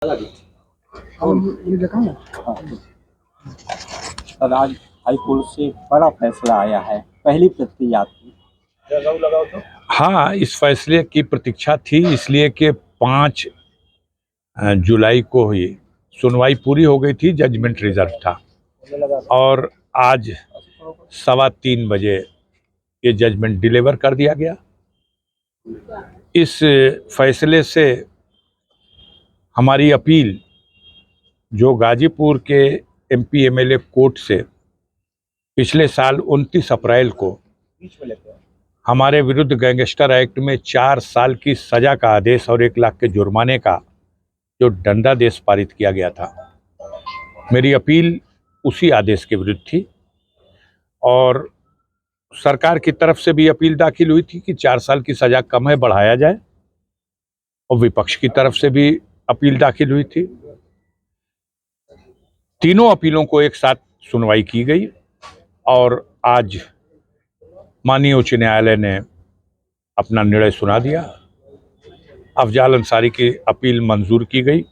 Sir, आज high court से बड़ा फैसला आया है, पहली प्रतिक्रिया आपकी। हाँ, इस फैसले की प्रतीक्षा थी, इसलिए कि 5 जुलाई को ही सुनवाई पूरी हो गई थी, जजमेंट रिजर्व था और आज 3:15 बजे ये जजमेंट डिलीवर कर दिया गया। इस फैसले से हमारी अपील जो गाजीपुर के एमपी एमएलए कोर्ट से पिछले साल 29 अप्रैल को हमारे विरुद्ध गैंगस्टर एक्ट में 4 साल की सजा का आदेश और 1 लाख के जुर्माने का जो दंडादेश पारित किया गया था, मेरी अपील उसी आदेश के विरुद्ध थी और सरकार की तरफ से भी अपील दाखिल हुई थी कि 4 साल की सजा कम है, बढ़ाया जाए, और विपक्ष की तरफ से भी अपील दाखिल हुई थी। तीनों अपीलों को एक साथ सुनवाई की गई और आज माननीय उच्च न्यायालय ने अपना निर्णय सुना दिया। अफजाल अंसारी की अपील मंजूर की गई।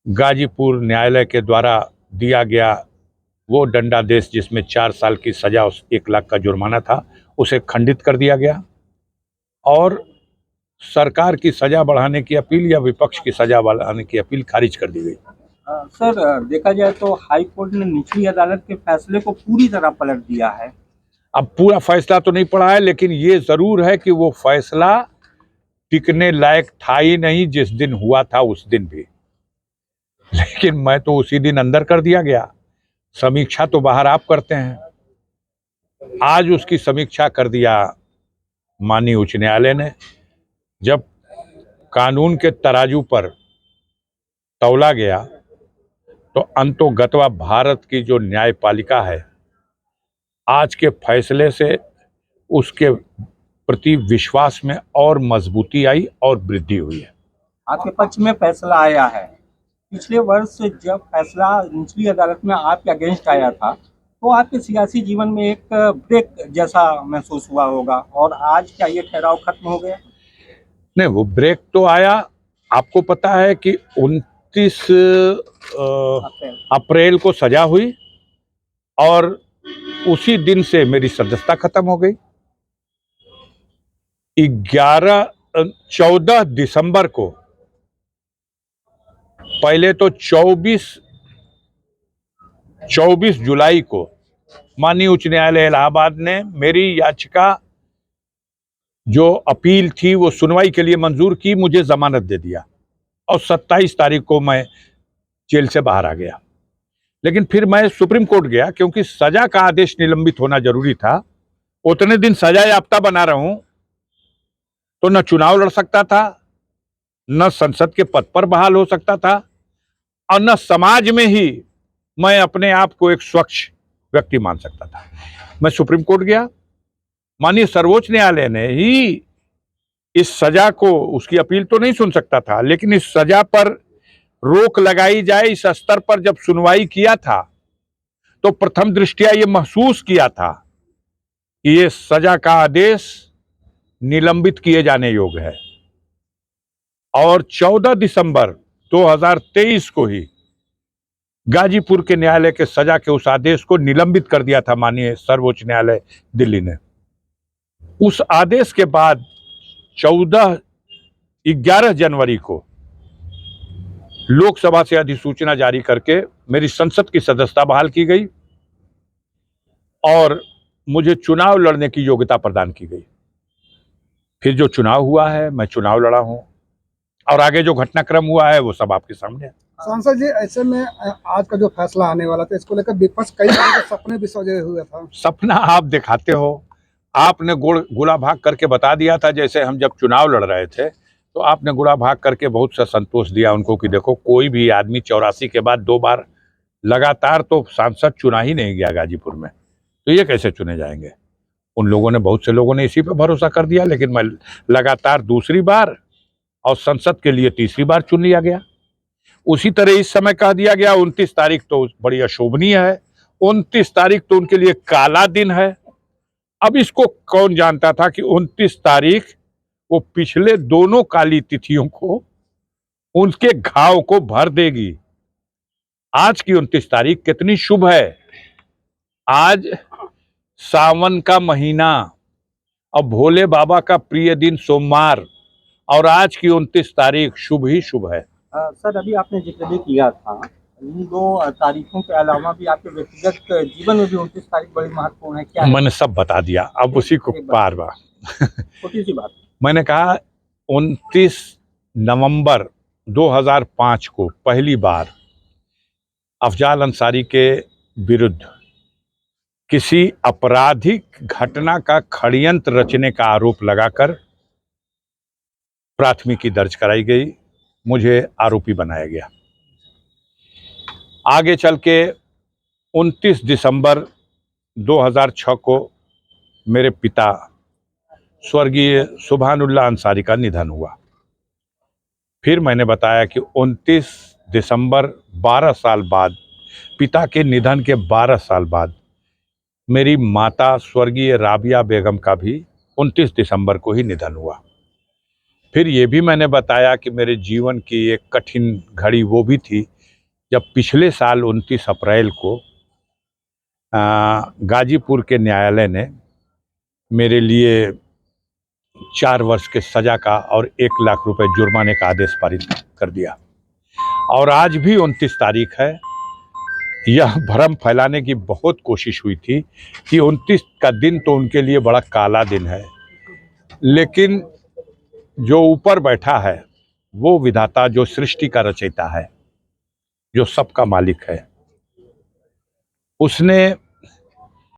गाजीपुर न्यायालय के द्वारा दिया गया वो दंडादेश जिसमें 4 साल की सजा और 1 लाख का जुर्माना था, उसे खंडित कर दिया गया और सरकार की सजा बढ़ाने की अपील या विपक्ष की सजा बढ़ाने की अपील खारिज कर दी गई। सर, देखा जाए तो हाई कोर्ट ने निचली अदालत के फैसले को पूरी तरह पलट दिया है। अब पूरा फैसला तो नहीं पड़ा है, लेकिन ये जरूर है कि वो फैसला टिकने लायक था ही नहीं जिस दिन हुआ था उस दिन भी, लेकिन मैं तो उसी दिन अंदर कर दिया गया। समीक्षा तो बाहर आप करते हैं, आज उसकी समीक्षा कर दिया माननीय उच्च न्यायालय ने। जब कानून के तराजू पर तौला गया तो अंतोगत्वा भारत की जो न्यायपालिका है, आज के फैसले से उसके प्रति विश्वास में और मजबूती आई और वृद्धि हुई है। आपके पक्ष में फैसला आया है। पिछले वर्ष जब फैसला निचली अदालत में आपके अगेंस्ट आया था तो आपके सियासी जीवन में एक ब्रेक जैसा महसूस हुआ होगा, और आज क्या ये ठहराव खत्म हो गया? नहीं, वो ब्रेक तो आया। आपको पता है कि 29 अप्रैल को सजा हुई और उसी दिन से मेरी सदस्यता खत्म हो गई। 14 दिसंबर को, पहले तो 24 जुलाई को माननीय उच्च न्यायालय इलाहाबाद ने मेरी याचिका जो अपील थी वो सुनवाई के लिए मंजूर की, मुझे जमानत दे दिया और 27 तारीख को मैं जेल से बाहर आ गया। लेकिन फिर मैं सुप्रीम कोर्ट गया क्योंकि सजा का आदेश निलंबित होना जरूरी था। उतने दिन सजा याफ्ता बना रहूं तो न चुनाव लड़ सकता था, न संसद के पद पर बहाल हो सकता था और न समाज में ही मैं अपने आप को एक स्वच्छ व्यक्ति मान सकता था। मैं सुप्रीम कोर्ट गया, माननीय सर्वोच्च न्यायालय ने ही इस सजा को, उसकी अपील तो नहीं सुन सकता था, लेकिन इस सजा पर रोक लगाई जाए इस स्तर पर जब सुनवाई किया था तो प्रथम दृष्टया ये महसूस किया था कि ये सजा का आदेश निलंबित किए जाने योग्य है। और 14 दिसंबर 2023 को ही गाजीपुर के न्यायालय के सजा के उस आदेश को निलंबित कर दिया था माननीय सर्वोच्च न्यायालय दिल्ली ने। उस आदेश के बाद 11 जनवरी को लोकसभा से अधिसूचना जारी करके मेरी संसद की सदस्यता बहाल की गई और मुझे चुनाव लड़ने की योग्यता प्रदान की गई। फिर जो चुनाव हुआ है, मैं चुनाव लड़ा हूं और आगे जो घटनाक्रम हुआ है वो सब आपके सामने है। सांसद जी, ऐसे में आज का जो फैसला आने वाला था, इसको लेकर विपक्ष कई तरह के सपने भी सजे हुए था। सपना आप दिखाते हो, आपने गुड़ा भाग करके बता दिया था। जैसे हम जब चुनाव लड़ रहे थे तो आपने गुड़ा भाग करके बहुत सा संतोष दिया उनको कि देखो, कोई भी आदमी 84 के बाद 2 बार लगातार तो सांसद चुना ही नहीं गया गाजीपुर में, तो ये कैसे चुने जाएंगे। उन लोगों ने, बहुत से लोगों ने इसी पे भरोसा कर दिया, लेकिन मैं लगातार दूसरी बार और संसद के लिए तीसरी बार चुन लिया गया। उसी तरह इस समय कह दिया गया 29 तारीख तो बड़ी अशोभनीय है, 29 तारीख तो उनके लिए काला दिन है। अब इसको कौन जानता था कि 29 तारीख वो पिछले दोनों काली तिथियों को उनके घाव को भर देगी। आज की 29 तारीख कितनी शुभ है। आज सावन का महीना और भोले बाबा का प्रिय दिन सोमवार, और आज की 29 तारीख शुभ ही शुभ है। सर, अभी आपने जिक्र भी किया था, इन दो तारीखों के अलावा भी आपके व्यक्तिगत जीवन में भी 29 तारीख बड़ी महत्वपूर्ण है, क्या है? मैंने सब बता दिया, अब उसी को बार बार छोटी सी बात। मैंने कहा 29 नवंबर 2005 को पहली बार अफजाल अंसारी के विरुद्ध किसी आपराधिक घटना का षड्यंत्र रचने का आरोप लगाकर प्राथमिकी दर्ज कराई गई, मुझे आरोपी बनाया गया। आगे चल के 29 दिसंबर 2006 को मेरे पिता स्वर्गीय सुभानुल्लाह अंसारी का निधन हुआ। फिर मैंने बताया कि 29 दिसंबर 12 साल बाद, पिता के निधन के 12 साल बाद मेरी माता स्वर्गीय राबिया बेगम का भी 29 दिसंबर को ही निधन हुआ। फिर ये भी मैंने बताया कि मेरे जीवन की एक कठिन घड़ी वो भी थी जब पिछले साल 29 अप्रैल को गाजीपुर के न्यायालय ने मेरे लिए 4 वर्ष के सजा का और 1 लाख रुपए जुर्माने का आदेश पारित कर दिया। और आज भी 29 तारीख है। यह भ्रम फैलाने की बहुत कोशिश हुई थी कि 29 का दिन तो उनके लिए बड़ा काला दिन है, लेकिन जो ऊपर बैठा है वो विधाता, जो सृष्टि का रचयिता है, जो सबका मालिक है, उसने